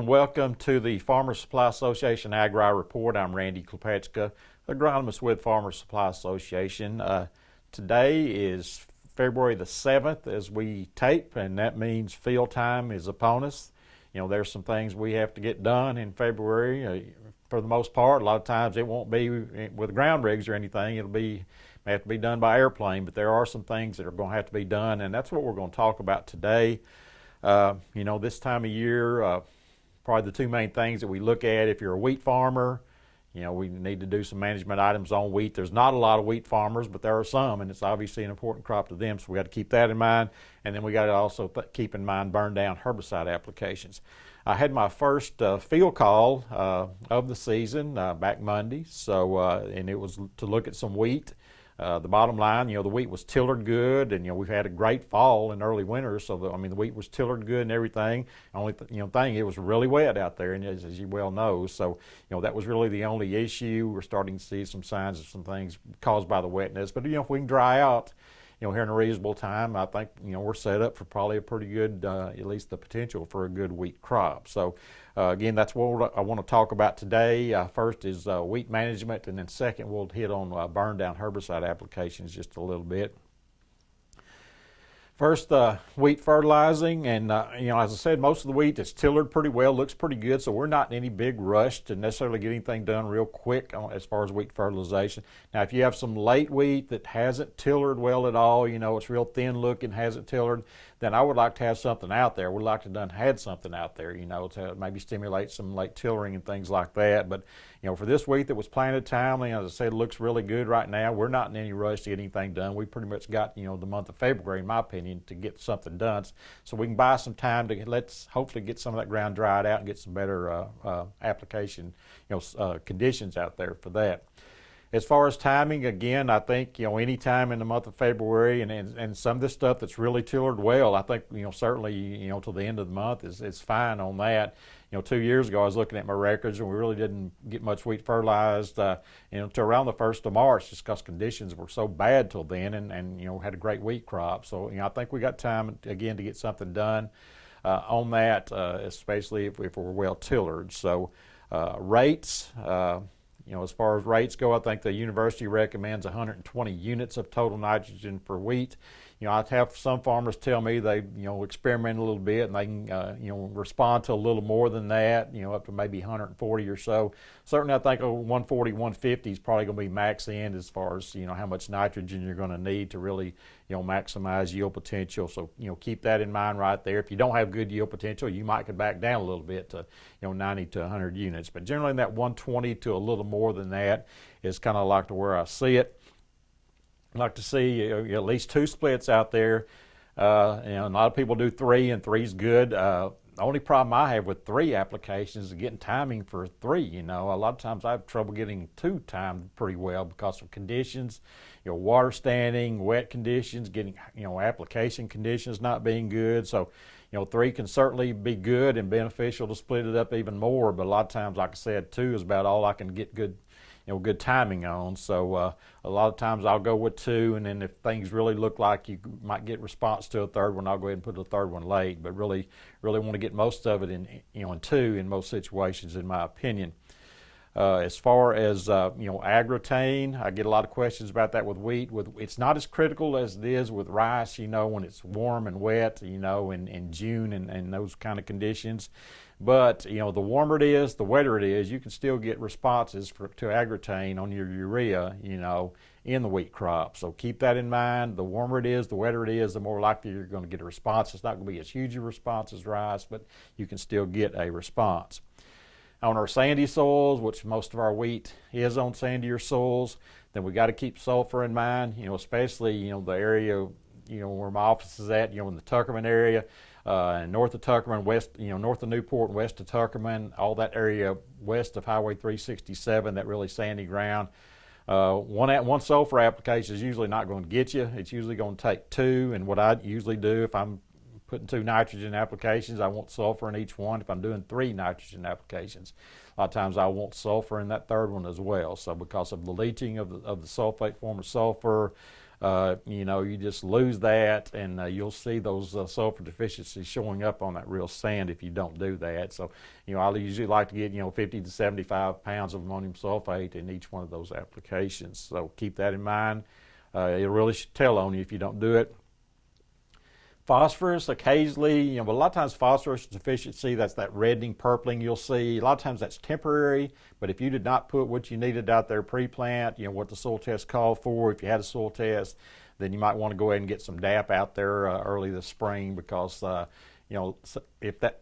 and welcome to the Farmer Supply Association Agri Report. I'm Randy Klepeczka, agronomist with Farmer Supply Association. Today is February the 7th as we tape, and that means field time is upon us. You know, there's some things we have to get done in February. For the most part, a lot of times it won't be with ground rigs or anything. May have to be done by airplane, but there are some things that are going to have to be done, and that's what we're going to talk about today. This time of year, probably the two main things that we look at if you're a wheat farmer, we need to do some management items on wheat. There's not a lot of wheat farmers, but there are some, and it's obviously an important crop to them, so we got to keep that in mind. And then we got to also keep in mind burn down herbicide applications. I had my first field call of the season back Monday, and it was to look at some wheat. The bottom line, the wheat was tillered good, and we've had a great fall and early winter, so the wheat was tillered good and everything. Only thing, it was really wet out there, and as you well know, so that was really the only issue. We're starting to see some signs of some things caused by the wetness, but if we can dry out, here in a reasonable time, I think we're set up for probably a pretty good, at least the potential for a good wheat crop. So again, that's what I want to talk about today. First is wheat management, and then second we'll hit on burn down herbicide applications just a little bit. First, wheat fertilizing, and as I said, most of the wheat is tillered pretty well, looks pretty good, so we're not in any big rush to necessarily get anything done real quick as far as wheat fertilization. Now, if you have some late wheat that hasn't tillered well at all, it's real thin looking, hasn't tillered, then I would like to have something out there. We'd like to have had something out there, to maybe stimulate some late tillering and things like that. But, for this wheat that was planted timely, as I said, it looks really good right now. We're not in any rush to get anything done. We pretty much got, the month of February, in my opinion, to get something done. So we can buy some time to let's hopefully get some of that ground dried out and get some better application, conditions out there for that. As far as timing, again, I think, any time in the month of February and some of this stuff that's really tillered well, I think, certainly, till the end of the month is fine on that. 2 years ago, I was looking at my records, and we really didn't get much wheat fertilized, until around the 1st of March, just because conditions were so bad till then, and had a great wheat crop. So, I think we got time, again, to get something done on that, especially if we're well tillered. So, rates, as far as rates go, I think the university recommends 120 units of total nitrogen for wheat. I have some farmers tell me they, experiment a little bit and they can, respond to a little more than that, up to maybe 140 or so. Certainly, I think 140, 150 is probably going to be max end as far as, how much nitrogen you're going to need to really, maximize yield potential. So, keep that in mind right there. If you don't have good yield potential, you might could back down a little bit to, 90 to 100 units. But generally, in that 120 to a little more than that is kind of like to where I see it. I'd like to see at least 2 splits out there. A lot of people do 3, and 3's good. The only problem I have with 3 applications is getting timing for 3. A lot of times I have trouble getting 2 timed pretty well because of conditions, water standing, wet conditions, getting, application conditions not being good. So, 3 can certainly be good and beneficial to split it up even more. But a lot of times, like I said, 2 is about all I can get good timing on. So a lot of times I'll go with 2, and then if things really look like you might get response to a 3rd one, I'll go ahead and put a 3rd one late. But really want to get most of it in 2 in most situations, in my opinion. As far as agrotane, I get a lot of questions about that with wheat. It's not as critical as it is with rice. When it's warm and wet, in June and those kind of conditions. But the warmer it is, the wetter it is, you can still get responses to agrotane on your urea, in the wheat crop. So keep that in mind. The warmer it is, the wetter it is, the more likely you're going to get a response. It's not going to be as huge a response as rice, but you can still get a response. On our sandy soils, which most of our wheat is on sandier soils, then we got to keep sulfur in mind, especially, the area, where my office is at, in the Tuckerman area, and north of Tuckerman, west, north of Newport and west of Tuckerman, all that area west of Highway 367, that really sandy ground. One sulfur application is usually not going to get you. It's usually going to take 2, and what I usually do if I'm putting 2 nitrogen applications, I want sulfur in each one. If I'm doing 3 nitrogen applications, a lot of times I want sulfur in that 3rd one as well. So because of the leaching of the sulfate form of sulfur, you just lose that, and you'll see those sulfur deficiencies showing up on that real sand if you don't do that. So, I usually like to get, 50 to 75 pounds of ammonium sulfate in each one of those applications. So keep that in mind. It really should tell on you if you don't do it. Phosphorus, occasionally, but a lot of times phosphorus deficiency, that's that reddening, purpling you'll see. A lot of times that's temporary, but if you did not put what you needed out there pre-plant, what the soil test called for, if you had a soil test, then you might want to go ahead and get some DAP out there early this spring, because, if that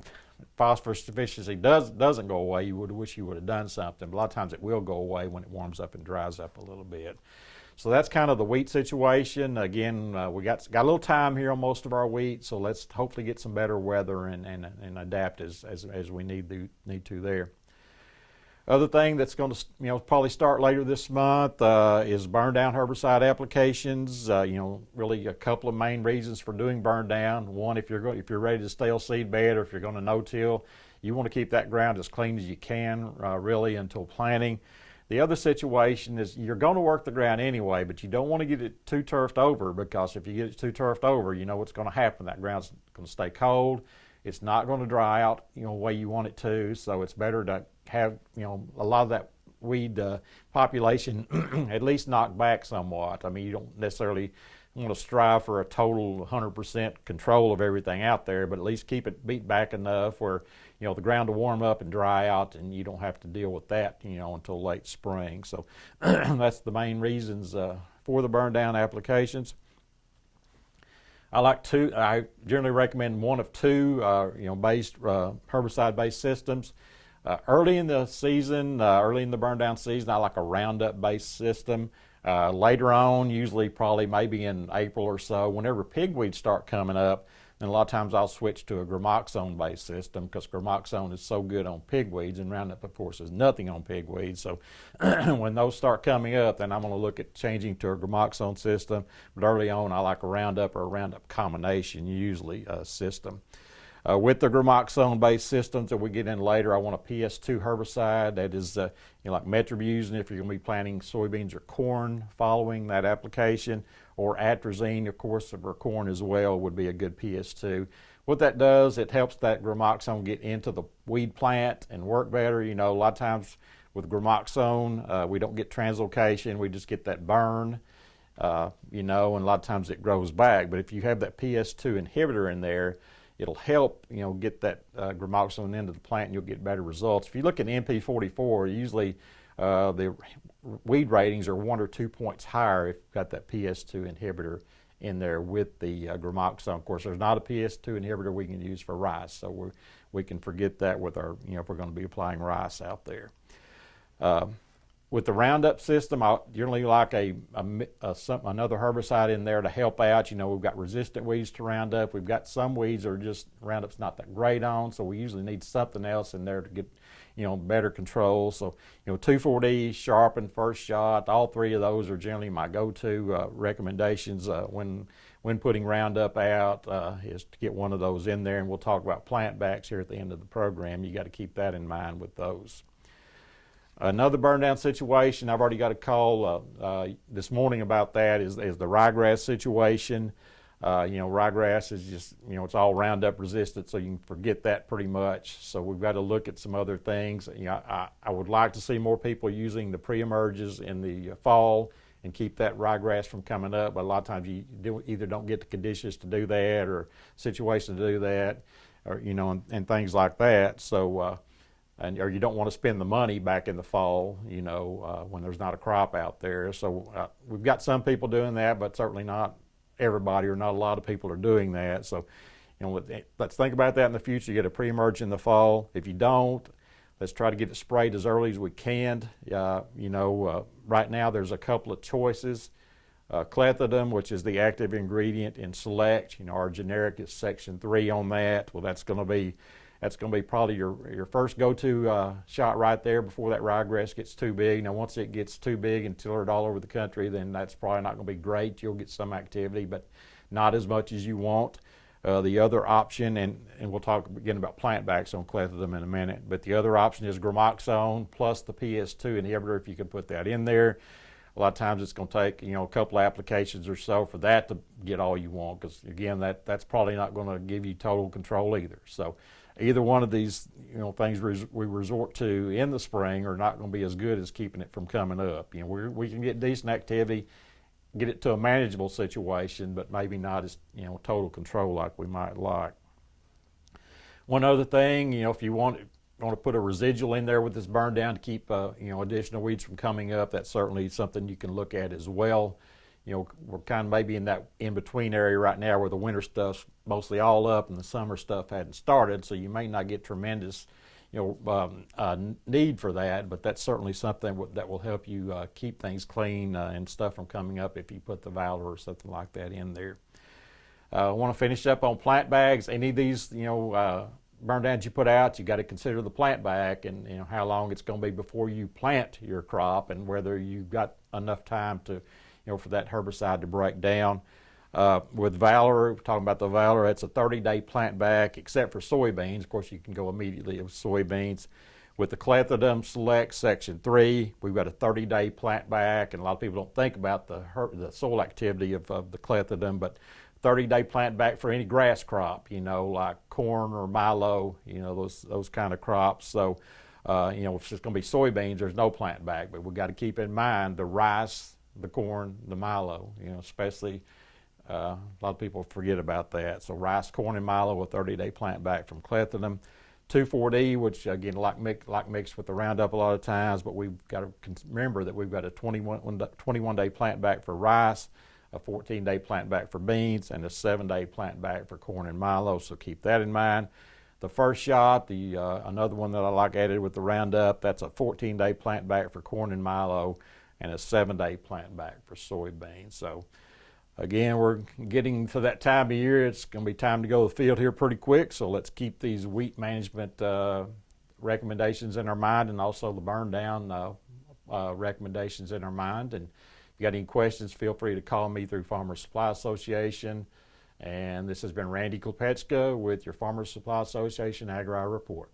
phosphorus deficiency doesn't go away, you would wish you would have done something. But a lot of times it will go away when it warms up and dries up a little bit. So that's kind of the wheat situation. Again, we got a little time here on most of our wheat, so let's hopefully get some better weather and adapt as we need to there. Other thing that's going to probably start later this month is burn down herbicide applications. Really a couple of main reasons for doing burn down. One, if you're ready to stale seed bed, or if you're going to no-till, you want to keep that ground as clean as you can, really, until planting. The other situation is you're going to work the ground anyway, but you don't want to get it too turfed over, because if you get it too turfed over, you know what's going to happen. That ground's going to stay cold. It's not going to dry out, the way you want it to. So it's better to have, a lot of that weed population at least knocked back somewhat. I mean, you don't necessarily want to strive for a total 100% control of everything out there, but at least keep it beat back enough where, the ground will warm up and dry out, and you don't have to deal with that, until late spring. So that's the main reasons for the burn down applications. I generally recommend one of two, herbicide-based systems. Early in the season, early in the burn down season, I like a Roundup-based system. Later on, usually probably maybe in April or so, whenever pigweeds start coming up, then a lot of times I'll switch to a gramoxone-based system, because gramoxone is so good on pigweeds, and Roundup, of course, is nothing on pigweeds. So when those start coming up, then I'm going to look at changing to a gramoxone system. But early on, I like a Roundup or a Roundup combination, usually, system. With the gramoxone-based systems that we get in later, I want a PS2 herbicide that is like metribuzin if you're going to be planting soybeans or corn following that application, or atrazine, of course, for corn as well would be a good PS2. What that does, it helps that gramoxone get into the weed plant and work better. A lot of times with gramoxone, we don't get translocation, we just get that burn, and a lot of times it grows back. But if you have that PS2 inhibitor in there, it'll help, get that gramoxone into the plant, and you'll get better results. If you look at MP44, usually the weed ratings are 1 or 2 points higher if you've got that PS2 inhibitor in there with the gramoxone. Of course, there's not a PS2 inhibitor we can use for rice, so we can forget that with our, if we're going to be applying rice out there. With the Roundup system, I generally like another herbicide in there to help out. We've got resistant weeds to Roundup. We've got some weeds that are just Roundup's not that great on, so we usually need something else in there to get, better control. So, 2,4-D, Sharpen, First Shot, all three of those are generally my go-to recommendations when putting Roundup out, is to get one of those in there. And we'll talk about plant backs here at the end of the program. You got to keep that in mind with those. Another burn down situation, I've already got a call this morning about that, is the ryegrass situation. Ryegrass is just, it's all Roundup resistant, so you can forget that pretty much. So we've got to look at some other things. I would like to see more people using the pre-emerges in the fall and keep that ryegrass from coming up, but a lot of times you either don't get the conditions to do that, or situation to do that, or, and things like that. So, or you don't want to spend the money back in the fall, when there's not a crop out there. So we've got some people doing that, but certainly not everybody, or not a lot of people are doing that. So, let's think about that in the future. You get a pre-emerge in the fall. If you don't, let's try to get it sprayed as early as we can. Right now there's a couple of choices. Clethodim, which is the active ingredient in Select, our generic is section 3 on that. Well, that's going to be probably your first go-to shot right there before that ryegrass gets too big. Now, once it gets too big and tillered all over the country, then that's probably not going to be great. You'll get some activity, but not as much as you want. The other option, and we'll talk again about plant backs on clethodim in a minute, but the other option is gramoxone plus the PS2 inhibitor, if you can put that in there. A lot of times it's going to take, a couple of applications or so for that to get all you want, because again, that's probably not going to give you total control either. So either one of these, things we resort to in the spring are not going to be as good as keeping it from coming up. We can get decent activity, get it to a manageable situation, but maybe not as, total control like we might like. One other thing, if you want to put a residual in there with this burn down to keep additional weeds from coming up, that's certainly something you can look at as well. We're kind of maybe in that in-between area right now where the winter stuff's mostly all up and the summer stuff hadn't started, so you may not get tremendous need for that, but that's certainly something that will help you keep things clean and stuff from coming up if you put the Valor or something like that in there. I want to finish up on plant bags. Any of these, burn downs you put out, you got to consider the plant bag and how long it's going to be before you plant your crop, and whether you've got enough time to, for that herbicide to break down. With Valor, we're talking about the Valor, it's a 30-day plant back, except for soybeans. Of course, you can go immediately with soybeans. With the Clethodim Select Section 3, we've got a 30-day plant back, and a lot of people don't think about the soil activity of the Clethodim, but 30-day plant back for any grass crop, like corn or milo, those kind of crops. So, if it's going to be soybeans, there's no plant back, but we've got to keep in mind the rice, the corn, the milo, especially a lot of people forget about that. So rice, corn, and milo, a 30-day plant back from Clethodim. 2,4-D, which again, like mixed with the Roundup a lot of times, but we've got to remember that we've got a 21-day plant back for rice, a 14-day plant back for beans, and a 7-day plant back for corn and milo, so keep that in mind. The First Shot, another one that I like added with the Roundup, that's a 14-day plant back for corn and milo, and a 7-day plant back for soybeans. So again, we're getting to that time of year. It's going to be time to go to the field here pretty quick, so let's keep these wheat management recommendations in our mind, and also the burn down recommendations in our mind. And if you got any questions, feel free to call me through Farmers Supply Association. And this has been Randy Klepetska with your Farmers Supply Association Agri Report.